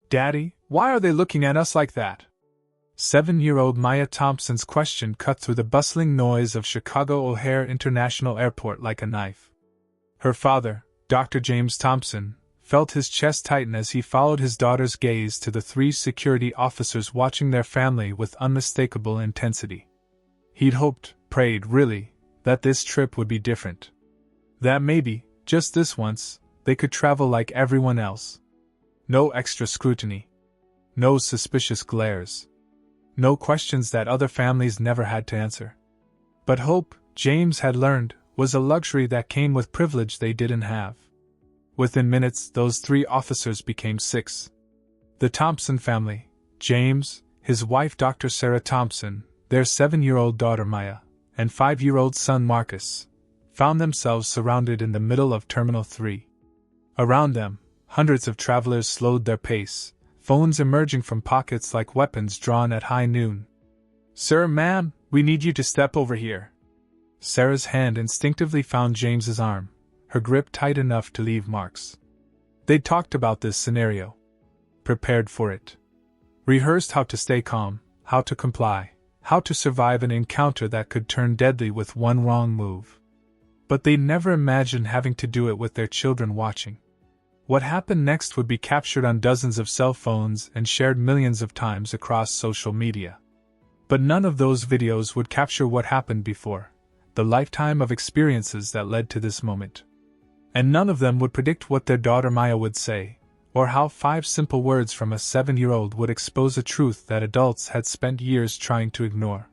Daddy, why are they looking at us like that? 7-year-old Maya Thompson's question cut through the bustling noise of Chicago O'Hare International Airport like a knife. Her father, Dr. James Thompson, felt his chest tighten as he followed his daughter's gaze to the 3 security officers watching their family with unmistakable intensity. He'd hoped, prayed really, that this trip would be different. That maybe, just this once, they could travel like everyone else. No extra scrutiny. No suspicious glares. No questions that other families never had to answer. But hope, James had learned, was a luxury that came with privilege they didn't have. Within minutes, those 3 officers became 6. The Thompson family, James, his wife Dr. Sarah Thompson, their 7-year-old daughter Maya, and 5-year-old son Marcus, found themselves surrounded in the middle of Terminal 3. Around them, hundreds of travelers slowed their pace, phones emerging from pockets like weapons drawn at high noon. "Sir, ma'am, we need you to step over here." Sarah's hand instinctively found James's arm, her grip tight enough to leave marks. They'd talked about this scenario. Prepared for it. Rehearsed how to stay calm, how to comply, how to survive an encounter that could turn deadly with one wrong move. But they'd never imagined having to do it with their children watching. What happened next would be captured on dozens of cell phones and shared millions of times across social media. But none of those videos would capture what happened before, the lifetime of experiences that led to this moment. And none of them would predict what their daughter Maya would say, or how 5 simple words from a 7-year-old would expose a truth that adults had spent years trying to ignore.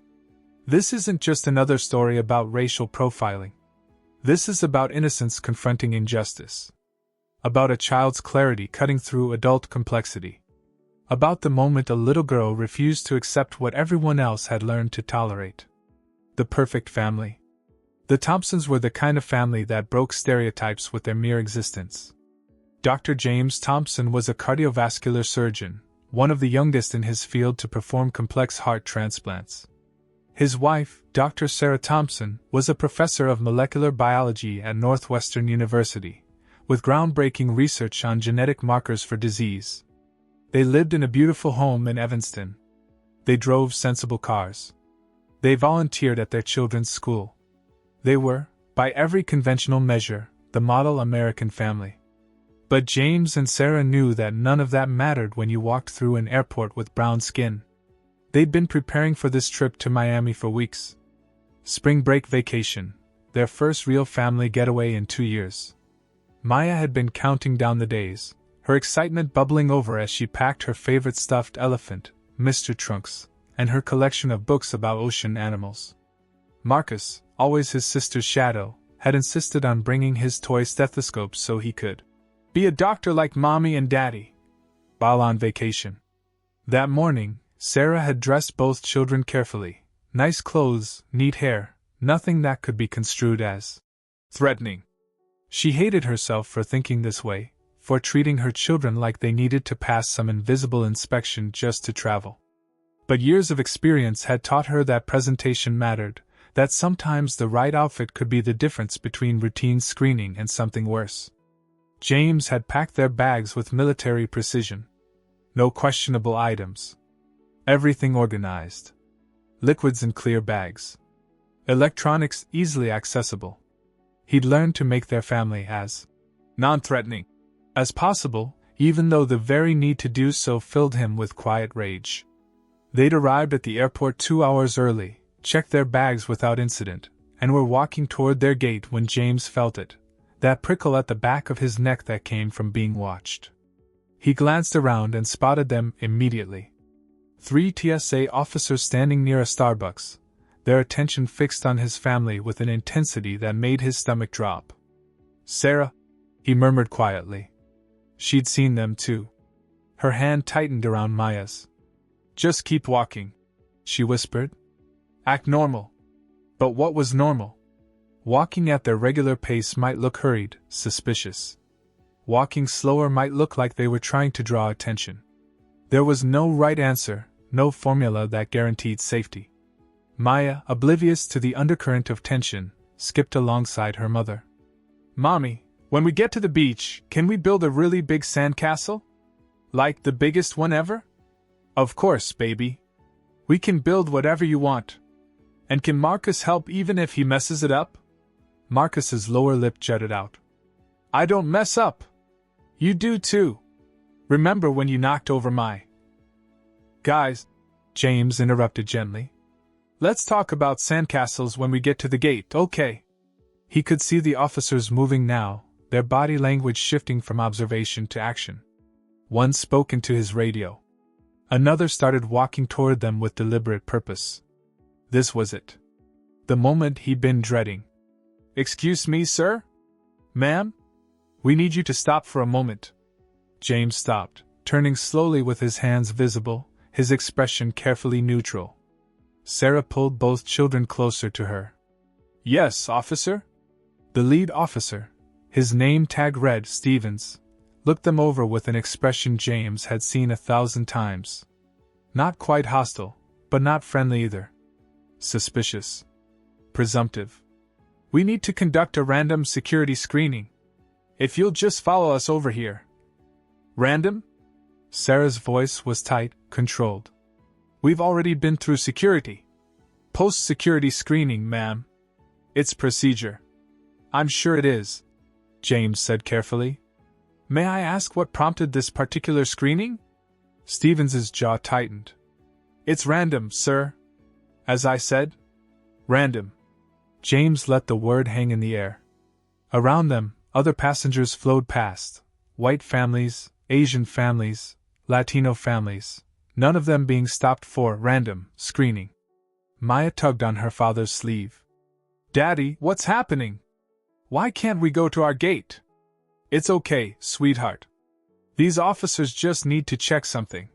This isn't just another story about racial profiling. This is about innocence confronting injustice. About a child's clarity cutting through adult complexity. About the moment a little girl refused to accept what everyone else had learned to tolerate. The perfect family. The Thompsons were the kind of family that broke stereotypes with their mere existence. Dr. James Thompson was a cardiovascular surgeon, one of the youngest in his field to perform complex heart transplants. His wife, Dr. Sarah Thompson, was a professor of molecular biology at Northwestern University, with groundbreaking research on genetic markers for disease. They lived in a beautiful home in Evanston. They drove sensible cars. They volunteered at their children's school. They were, by every conventional measure, the model American family. But James and Sarah knew that none of that mattered when you walked through an airport with brown skin. They'd been preparing for this trip to Miami for weeks. Spring break vacation, their first real family getaway in 2 years. Maya had been counting down the days, her excitement bubbling over as she packed her favorite stuffed elephant, Mr. Trunks, and her collection of books about ocean animals. Marcus, always his sister's shadow, had insisted on bringing his toy stethoscope so he could be a doctor like Mommy and Daddy while on vacation. That morning, Sarah had dressed both children carefully. Nice clothes, neat hair, nothing that could be construed as threatening. She hated herself for thinking this way, for treating her children like they needed to pass some invisible inspection just to travel. But years of experience had taught her that presentation mattered, that sometimes the right outfit could be the difference between routine screening and something worse. James had packed their bags with military precision. No questionable items. Everything organized. Liquids in clear bags. Electronics easily accessible. He'd learned to make their family as non-threatening as possible, even though the very need to do so filled him with quiet rage. They'd arrived at the airport 2 hours early, checked their bags without incident, and were walking toward their gate when James felt it, that prickle at the back of his neck that came from being watched. He glanced around and spotted them immediately. 3 TSA officers standing near a Starbucks, their attention fixed on his family with an intensity that made his stomach drop. "Sarah," he murmured quietly. She'd seen them too. Her hand tightened around Maya's. "Just keep walking," she whispered. "Act normal." But what was normal? Walking at their regular pace might look hurried, suspicious. Walking slower might look like they were trying to draw attention. There was no right answer, no formula that guaranteed safety. Maya, oblivious to the undercurrent of tension, skipped alongside her mother. "Mommy, when we get to the beach, can we build a really big sandcastle? Like the biggest one ever? Of course, baby. We can build whatever you want. And can Marcus help even if he messes it up? Marcus's lower lip jutted out. I don't mess up. You do too. Remember when you knocked over my... Guys, James interrupted gently. Let's talk about sandcastles when we get to the gate, okay? He could see the officers moving now, their body language shifting from observation to action. One spoke into his radio. Another started walking toward them with deliberate purpose. This was it. The moment he'd been dreading. Excuse me, sir? Ma'am? We need you to stop for a moment. James stopped, turning slowly with his hands visible, his expression carefully neutral. Sarah pulled both children closer to her. Yes, officer? The lead officer, his name tag read Stevens, looked them over with an expression James had seen 1,000 times. Not quite hostile, but not friendly either. Suspicious. Presumptive. We need to conduct a random security screening. If you'll just follow us over here. Random? Sarah's voice was tight, controlled. We've already been through security. Post-security screening, ma'am. It's procedure. I'm sure it is, James said carefully. May I ask what prompted this particular screening? Stevens's jaw tightened. It's random, sir. As I said, random. James let the word hang in the air. Around them, other passengers flowed past. White families, Asian families, Latino families, none of them being stopped for random screening. Maya tugged on her father's sleeve. Daddy, what's happening? Why can't we go to our gate? It's okay, sweetheart. These officers just need to check something.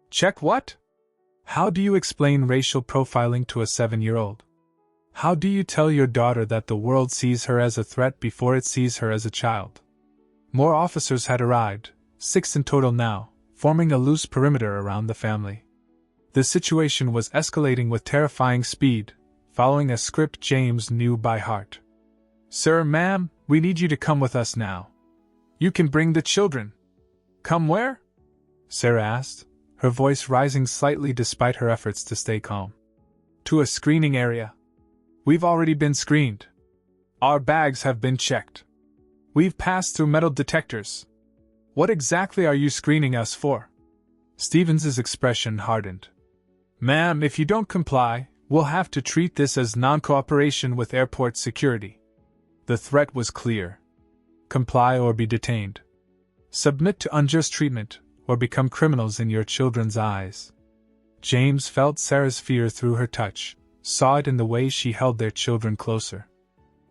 Check what? How do you explain racial profiling to a 7-year-old? How do you tell your daughter that the world sees her as a threat before it sees her as a child? More officers had arrived, 6 in total now, forming a loose perimeter around the family. The situation was escalating with terrifying speed, following a script James knew by heart. Sir, ma'am, we need you to come with us now. You can bring the children. Come where? Sarah asked, her voice rising slightly despite her efforts to stay calm. To a screening area. We've already been screened. Our bags have been checked. We've passed through metal detectors. What exactly are you screening us for? Stevens's expression hardened. Ma'am, if you don't comply, we'll have to treat this as non-cooperation with airport security. The threat was clear. Comply or be detained. Submit to unjust treatment, or become criminals in your children's eyes. James felt Sarah's fear through her touch, saw it in the way she held their children closer.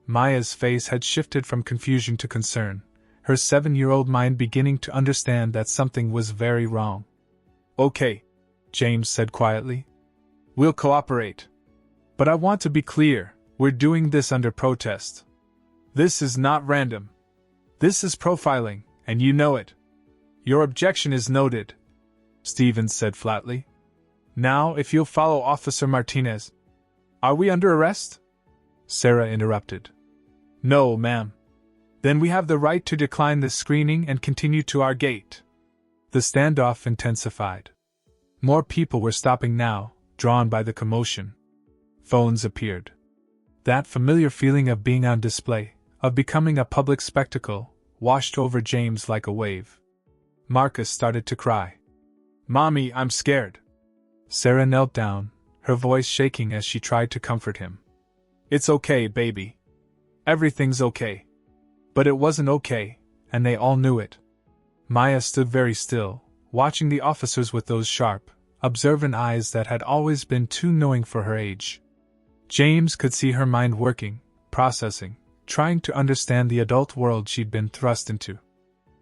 Maya's face had shifted from confusion to concern, her 7-year-old mind beginning to understand that something was very wrong. Okay, James said quietly. We'll cooperate. But I want to be clear, we're doing this under protest. This is not random. This is profiling, and you know it. Your objection is noted, Stevens said flatly. Now, if you'll follow Officer Martinez. Are we under arrest? Sarah interrupted. No, ma'am. Then we have the right to decline the screening and continue to our gate. The standoff intensified. More people were stopping now, drawn by the commotion. Phones appeared. That familiar feeling of being on display, of becoming a public spectacle, washed over James like a wave. Marcus started to cry. Mommy, I'm scared. Sarah knelt down, her voice shaking as she tried to comfort him. It's okay, baby. Everything's okay. But it wasn't okay, and they all knew it. Maya stood very still, watching the officers with those sharp, observant eyes that had always been too knowing for her age. James could see her mind working, processing, trying to understand the adult world she'd been thrust into.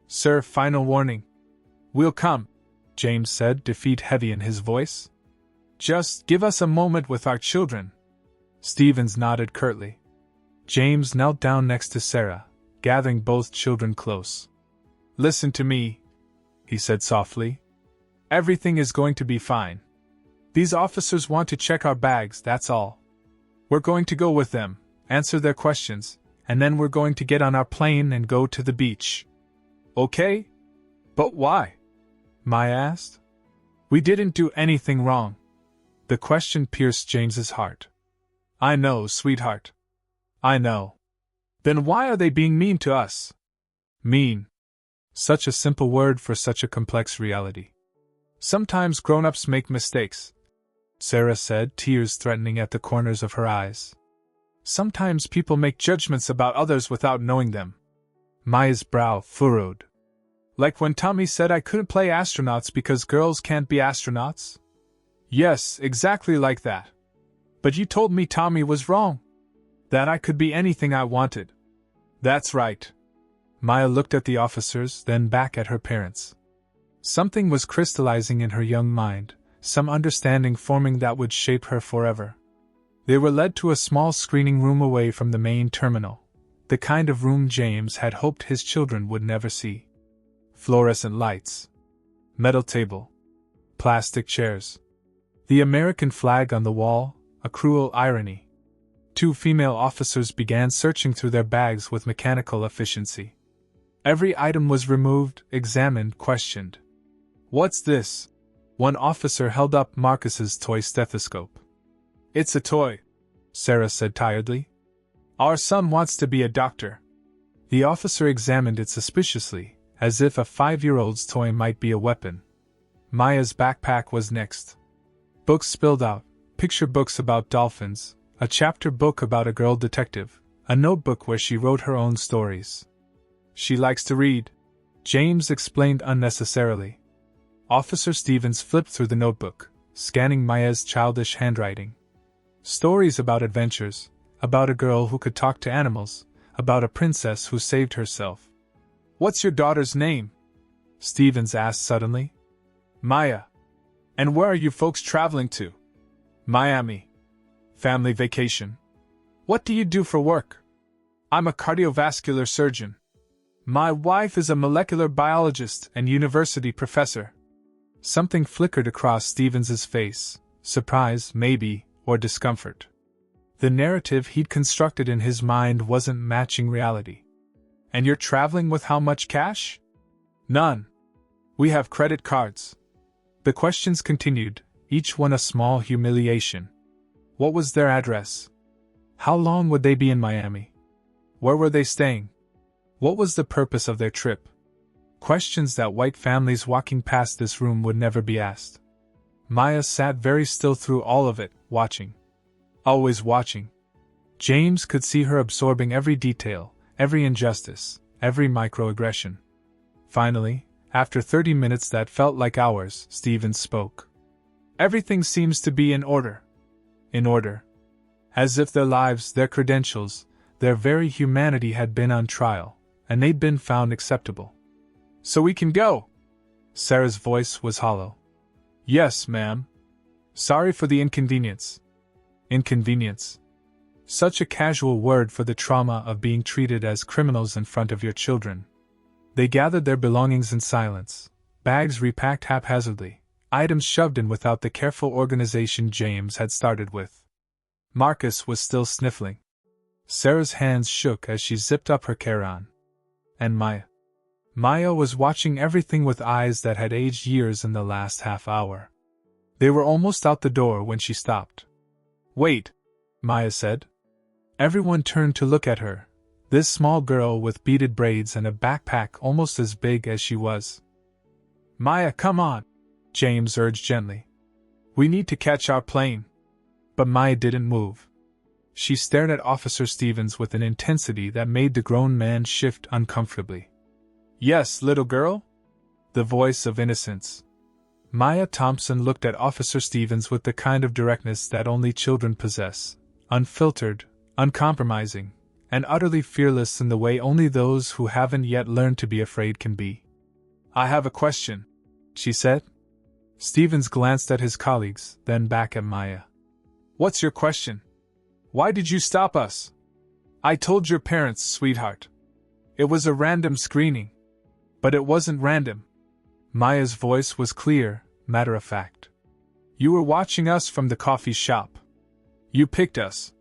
Sir, final warning. We'll come, James said, defeat heavy in his voice. Just give us a moment with our children. Stevens nodded curtly. James knelt down next to Sarah, gathering both children close. Listen to me, he said softly. Everything is going to be fine. These officers want to check our bags, that's all. We're going to go with them, answer their questions, and then we're going to get on our plane and go to the beach. Okay? But why? Maya asked. We didn't do anything wrong. The question pierced James's heart. I know, sweetheart. I know. Then why are they being mean to us? Mean. Such a simple word for such a complex reality. Sometimes grown-ups make mistakes, Sarah said, tears threatening at the corners of her eyes. Sometimes people make judgments about others without knowing them. Maya's brow furrowed. Like when Tommy said I couldn't play astronauts because girls can't be astronauts? Yes, exactly like that. But you told me Tommy was wrong. That I could be anything I wanted. That's right. Maya looked at the officers, then back at her parents. Something was crystallizing in her young mind, some understanding forming that would shape her forever. They were led to a small screening room away from the main terminal, the kind of room James had hoped his children would never see. Fluorescent lights. Metal table. Plastic chairs. The American flag on the wall, a cruel irony. 2 female officers began searching through their bags with mechanical efficiency. Every item was removed, examined, questioned. What's this? One officer held up Marcus's toy stethoscope. It's a toy, Sarah said tiredly. Our son wants to be a doctor. The officer examined it suspiciously, as if a 5-year-old's toy might be a weapon. Maya's backpack was next. Books spilled out, picture books about dolphins, a chapter book about a girl detective, a notebook where she wrote her own stories. She likes to read, James explained unnecessarily. Officer Stevens flipped through the notebook, scanning Maya's childish handwriting. Stories about adventures, about a girl who could talk to animals, about a princess who saved herself. What's your daughter's name? Stevens asked suddenly. Maya. And where are you folks traveling to? Miami. Family vacation. What do you do for work? I'm a cardiovascular surgeon. My wife is a molecular biologist and university professor. Something flickered across Stevens's face, surprise, maybe, or discomfort. The narrative he'd constructed in his mind wasn't matching reality. And you're traveling with how much cash? None. We have credit cards. The questions continued, each one a small humiliation. What was their address? How long would they be in Miami? Where were they staying? What was the purpose of their trip? Questions that white families walking past this room would never be asked. Maya sat very still through all of it, watching. Always watching. James could see her absorbing every detail, every injustice, every microaggression. Finally, after 30 minutes that felt like hours, Stevens spoke. Everything seems to be in order. In order. As if their lives, their credentials, their very humanity had been on trial, and they'd been found acceptable. So we can go? Sarah's voice was hollow. Yes, ma'am. Sorry for the inconvenience. Inconvenience. Such a casual word for the trauma of being treated as criminals in front of your children. They gathered their belongings in silence, bags repacked haphazardly, items shoved in without the careful organization James had started with. Marcus was still sniffling. Sarah's hands shook as she zipped up her carry-on. And Maya was watching everything with eyes that had aged years in the last half hour. They were almost out the door when she stopped. Wait, Maya said. Everyone turned to look at her, this small girl with beaded braids and a backpack almost as big as she was. Maya, come on, James urged gently. We need to catch our plane. But Maya didn't move. She stared at Officer Stevens with an intensity that made the grown man shift uncomfortably. Yes, little girl? The voice of innocence. Maya Thompson looked at Officer Stevens with the kind of directness that only children possess, unfiltered, uncompromising, and utterly fearless in the way only those who haven't yet learned to be afraid can be. I have a question, she said. Stevens glanced at his colleagues, then back at Maya. What's your question? Why did you stop us? I told your parents, sweetheart. It was a random screening. But it wasn't random. Maya's voice was clear, matter-of-fact. You were watching us from the coffee shop. You picked us.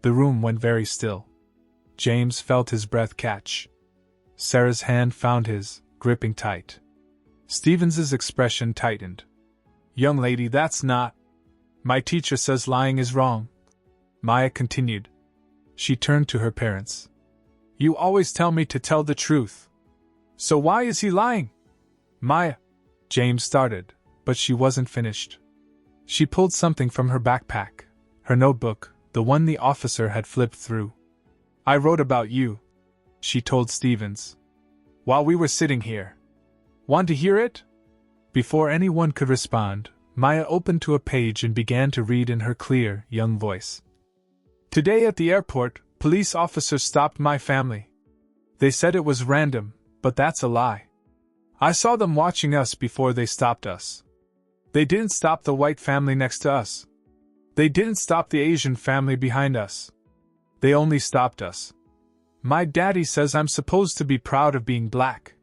The room went very still. James felt his breath catch. Sarah's hand found his, gripping tight. Stevens's expression tightened. Young lady, that's not. My teacher says lying is wrong. Maya continued. She turned to her parents. You always tell me to tell the truth. So why is he lying? Maya. James started, but she wasn't finished. She pulled something from her backpack, her notebook, the one the officer had flipped through. I wrote about you, she told Stevens. While we were sitting here. Want to hear it? Before anyone could respond, Maya opened to a page and began to read in her clear, young voice. Today at the airport, police officers stopped my family. They said it was random, but that's a lie. I saw them watching us before they stopped us. They didn't stop the white family next to us. They didn't stop the Asian family behind us. They only stopped us. My daddy says I'm supposed to be proud of being black.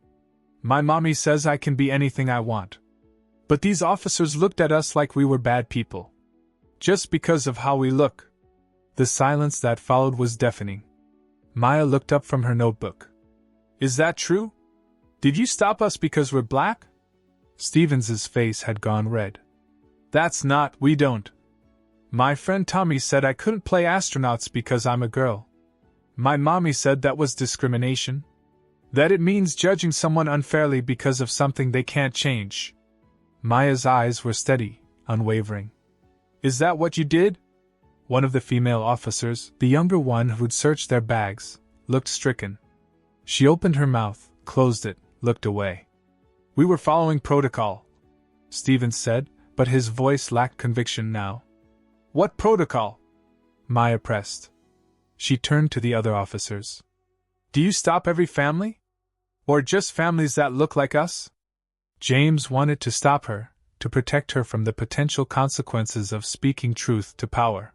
My mommy says I can be anything I want. But these officers looked at us like we were bad people. Just because of how we look. The silence that followed was deafening. Maya looked up from her notebook. Is that true? Did you stop us because we're black? Stevens's face had gone red. That's not, we don't. My friend Tommy said I couldn't play astronauts because I'm a girl. My mommy said that was discrimination. That it means judging someone unfairly because of something they can't change. Maya's eyes were steady, unwavering. Is that what you did? One of the female officers, the younger one who'd searched their bags, looked stricken. She opened her mouth, closed it, looked away. We were following protocol, Stevens said, but his voice lacked conviction now. What protocol? Maya pressed. She turned to the other officers. Do you stop every family? Or just families that look like us? James wanted to stop her, to protect her from the potential consequences of speaking truth to power.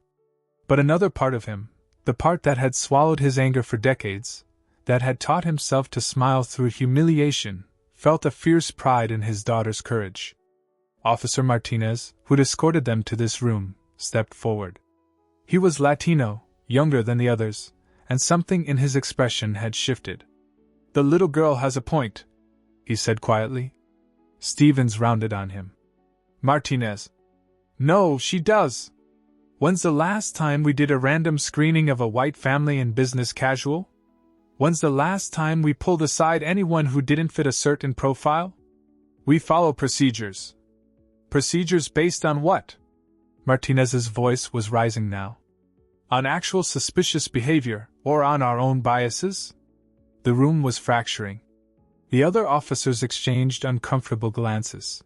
But another part of him, the part that had swallowed his anger for decades, that had taught himself to smile through humiliation, felt a fierce pride in his daughter's courage. Officer Martinez, who'd escorted them to this room, stepped forward. He was Latino, younger than the others, and something in his expression had shifted. The little girl has a point, he said quietly. Stevens rounded on him. Martinez. No, she does. When's the last time we did a random screening of a white family in business casual? When's the last time we pulled aside anyone who didn't fit a certain profile? We follow procedures. Procedures based on what? Martinez's voice was rising now. On actual suspicious behavior, or on our own biases? The room was fracturing. The other officers exchanged uncomfortable glances.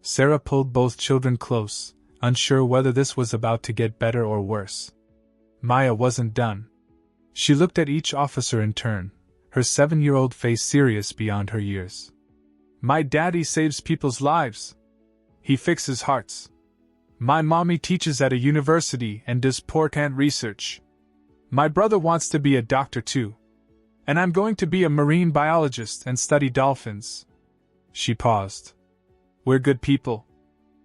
Sarah pulled both children close, unsure whether this was about to get better or worse. Maya wasn't done. She looked at each officer in turn, her 7-year-old face serious beyond her years. My daddy saves people's lives. He fixes hearts. My mommy teaches at a university and does pork ant research. My brother wants to be a doctor too. And I'm going to be a marine biologist and study dolphins. She paused. We're good people.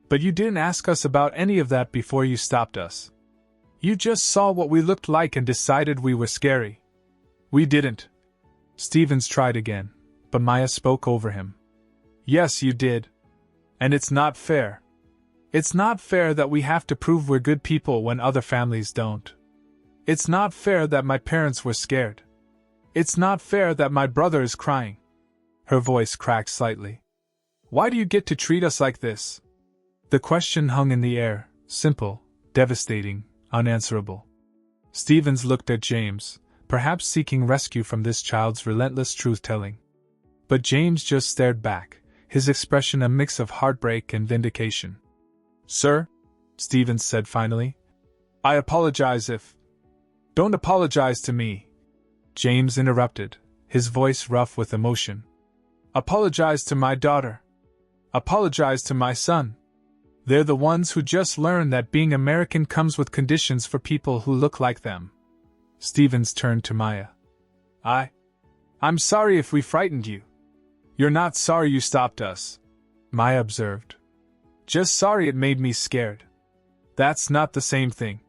But you didn't ask us about any of that before you stopped us. You just saw what we looked like and decided we were scary. We didn't. Stevens tried again, but Maya spoke over him. Yes, you did. And it's not fair. It's not fair that we have to prove we're good people when other families don't. It's not fair that my parents were scared. It's not fair that my brother is crying. Her voice cracked slightly. Why do you get to treat us like this? The question hung in the air, simple, devastating, unanswerable. Stevens looked at James, perhaps seeking rescue from this child's relentless truth-telling. But James just stared back, his expression a mix of heartbreak and vindication. Sir, Stevens said finally, I apologize if... Don't apologize to me, James interrupted, his voice rough with emotion. Apologize to my daughter. Apologize to my son. They're the ones who just learned that being American comes with conditions for people who look like them. Stevens turned to Maya. I'm sorry if we frightened you. You're not sorry you stopped us, Maya observed. Just sorry it made me scared. That's not the same thing.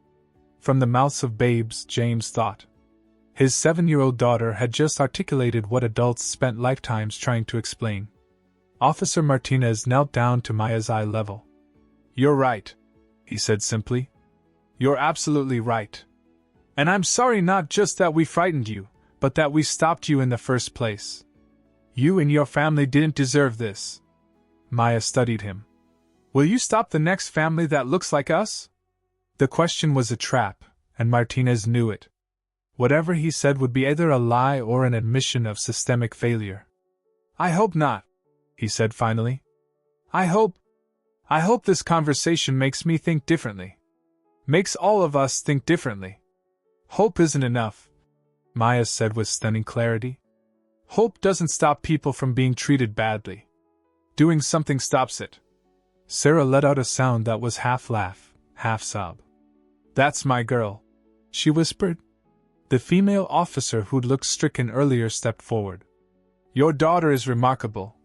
From the mouths of babes, James thought. His 7-year-old daughter had just articulated what adults spent lifetimes trying to explain. Officer Martinez knelt down to Maya's eye level. "You're right," he said simply. "You're absolutely right. And I'm sorry not just that we frightened you, but that we stopped you in the first place. You and your family didn't deserve this." Maya studied him. "Will you stop the next family that looks like us?" The question was a trap, and Martinez knew it. Whatever he said would be either a lie or an admission of systemic failure. "I hope not," he said finally. I hope this conversation makes me think differently. Makes all of us think differently. Hope isn't enough," Maya said with stunning clarity. "Hope doesn't stop people from being treated badly. Doing something stops it." Sarah let out a sound that was half laugh, half sob. "That's my girl," she whispered. The female officer who'd looked stricken earlier stepped forward. "Your daughter is remarkable,"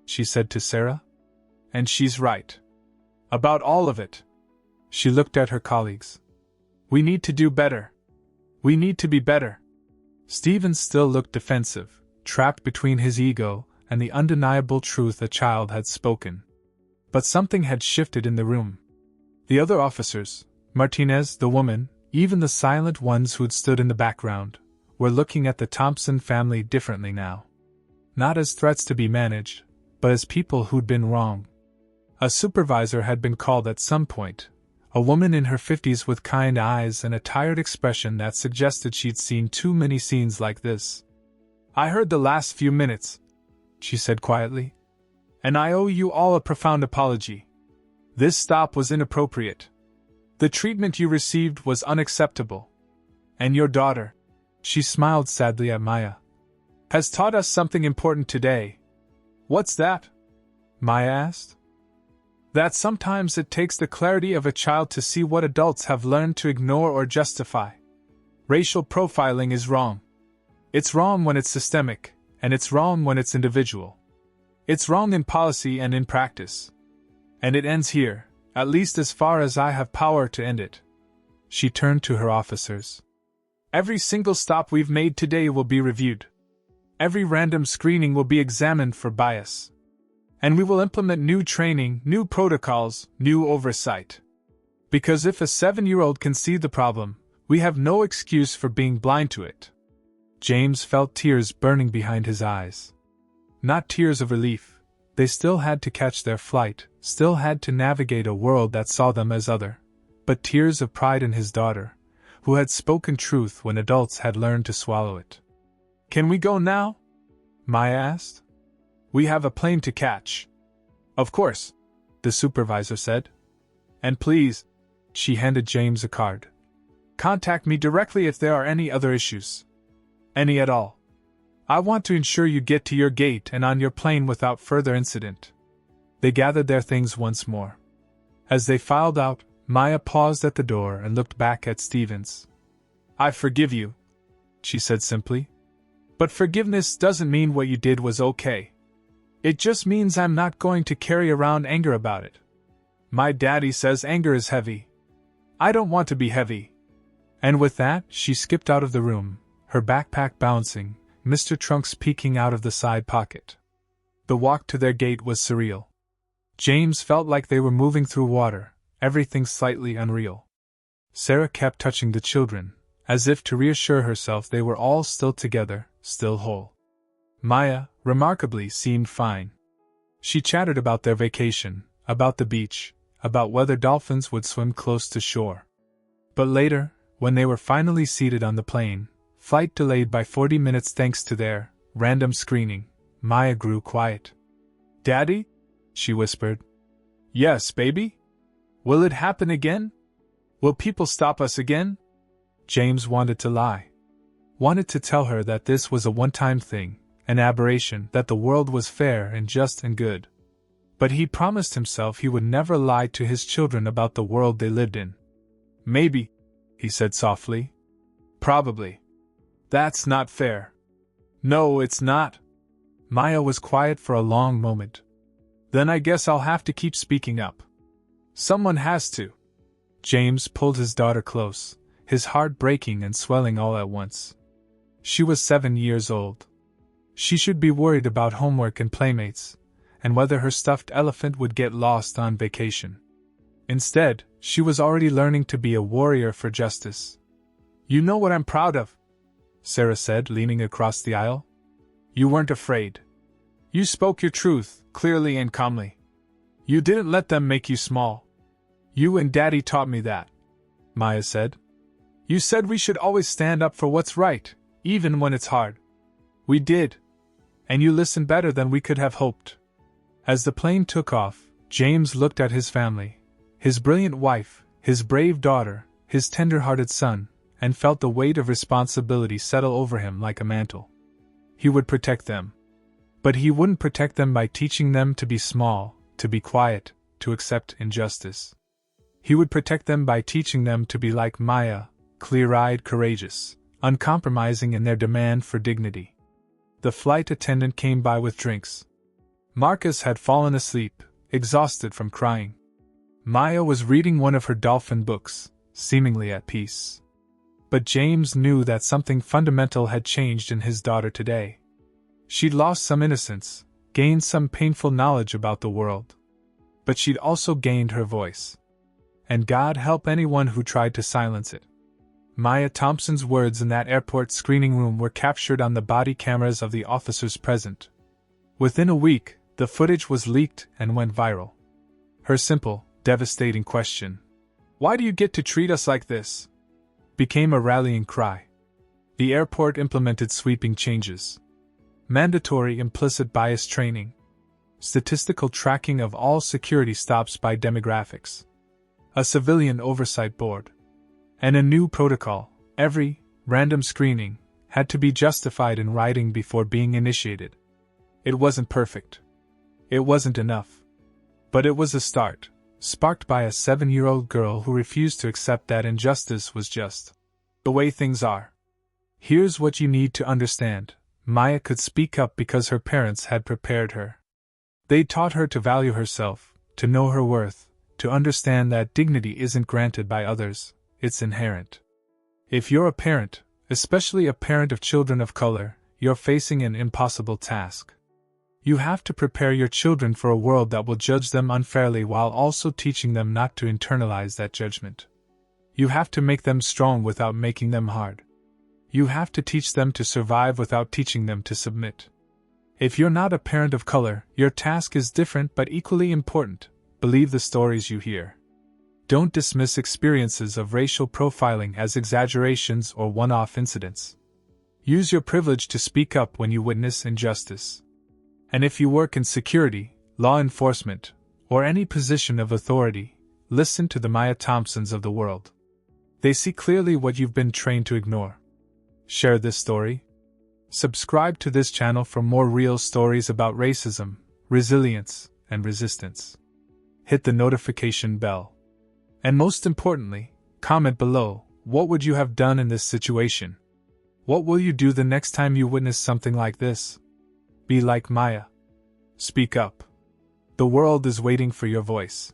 she said to Sarah. "And she's right. About all of it." She looked at her colleagues. "We need to do better. We need to be better." Stephen still looked defensive, trapped between his ego and the undeniable truth a child had spoken. But something had shifted in the room. The other officers, Martinez, the woman, even the silent ones who'd stood in the background, were looking at the Thompson family differently now. Not as threats to be managed, but as people who'd been wrong. A supervisor had been called at some point, a woman in her 50s with kind eyes and a tired expression that suggested she'd seen too many scenes like this. "I heard the last few minutes," she said quietly. "And I owe you all a profound apology. This stop was inappropriate. The treatment you received was unacceptable. And your daughter," she smiled sadly at Maya, "has taught us something important today." "What's that?" Maya asked. "That sometimes it takes the clarity of a child to see what adults have learned to ignore or justify. Racial profiling is wrong. It's wrong when it's systemic, and it's wrong when it's individual. It's wrong in policy and in practice. And it ends here, at least as far as I have power to end it." She turned to her officers. "Every single stop we've made today will be reviewed. Every random screening will be examined for bias. And we will implement new training, new protocols, new oversight. Because if a 7-year-old can see the problem, we have no excuse for being blind to it." James felt tears burning behind his eyes. Not tears of relief. They still had to catch their flight, still had to navigate a world that saw them as other, but tears of pride in his daughter, who had spoken truth when adults had learned to swallow it. "Can we go now?" Maya asked. "We have a plane to catch." "Of course," the supervisor said. "And please," she handed James a card, "contact me directly if there are any other issues. Any at all. I want to ensure you get to your gate and on your plane without further incident." They gathered their things once more. As they filed out, Maya paused at the door and looked back at Stevens. "I forgive you," she said simply. "But forgiveness doesn't mean what you did was okay. It just means I'm not going to carry around anger about it. My daddy says anger is heavy. I don't want to be heavy." And with that, she skipped out of the room, her backpack bouncing, Mr. Trunks peeking out of the side pocket. The walk to their gate was surreal. James felt like they were moving through water, everything slightly unreal. Sarah kept touching the children, as if to reassure herself they were all still together, still whole. Maya, remarkably, seemed fine. She chattered about their vacation, about the beach, about whether dolphins would swim close to shore. But later, when they were finally seated on the plane, flight delayed by 40 minutes thanks to their random screening, Maya grew quiet. "Daddy?" she whispered. "Yes, baby? Will it happen again? Will people stop us again?" James wanted to lie. Wanted to tell her that this was a one-time thing, an aberration, that the world was fair and just and good. But he promised himself he would never lie to his children about the world they lived in. "Maybe," he said softly. "Probably. That's not fair." "No, it's not." Maya was quiet for a long moment. "Then I guess I'll have to keep speaking up. Someone has to." James pulled his daughter close, his heart breaking and swelling all at once. She was 7 years old. She should be worried about homework and playmates, and whether her stuffed elephant would get lost on vacation. Instead, she was already learning to be a warrior for justice. "You know what I'm proud of," Sarah said, leaning across the aisle. "You weren't afraid. You spoke your truth, clearly and calmly. You didn't let them make you small. You and Daddy taught me that," Maya said. "You said we should always stand up for what's right, even when it's hard. We did. And you listened better than we could have hoped." As the plane took off, James looked at his family, his brilliant wife, his brave daughter, his tender-hearted son, and felt the weight of responsibility settle over him like a mantle. He would protect them. But he wouldn't protect them by teaching them to be small, to be quiet, to accept injustice. He would protect them by teaching them to be like Maya, clear-eyed, courageous, uncompromising in their demand for dignity. The flight attendant came by with drinks. Marcus had fallen asleep, exhausted from crying. Maya was reading one of her dolphin books, seemingly at peace. But James knew that something fundamental had changed in his daughter today. She'd lost some innocence, gained some painful knowledge about the world. But she'd also gained her voice. And God help anyone who tried to silence it. Maya Thompson's words in that airport screening room were captured on the body cameras of the officers present. Within a week, the footage was leaked and went viral. Her simple, devastating question, "Why do you get to treat us like this?" became a rallying cry. The airport implemented sweeping changes. Mandatory implicit bias training. Statistical tracking of all security stops by demographics. A civilian oversight board. And a new protocol: every random screening had to be justified in writing before being initiated. It wasn't perfect. It wasn't enough. But it was a start, sparked by a 7-year-old girl who refused to accept that injustice was just the way things are. Here's what you need to understand. Maya could speak up because her parents had prepared her. They taught her to value herself, to know her worth, to understand that dignity isn't granted by others, it's inherent. If you're a parent, especially a parent of children of color, you're facing an impossible task. You have to prepare your children for a world that will judge them unfairly while also teaching them not to internalize that judgment. You have to make them strong without making them hard. You have to teach them to survive without teaching them to submit. If you're not a parent of color, your task is different but equally important. Believe the stories you hear. Don't dismiss experiences of racial profiling as exaggerations or one-off incidents. Use your privilege to speak up when you witness injustice. And if you work in security, law enforcement, or any position of authority, listen to the Maya Thompsons of the world. They see clearly what you've been trained to ignore. Share this story. Subscribe to this channel for more real stories about racism, resilience, and resistance. Hit the notification bell. And most importantly, comment below, what would you have done in this situation? What will you do the next time you witness something like this? Be like Maya. Speak up. The world is waiting for your voice.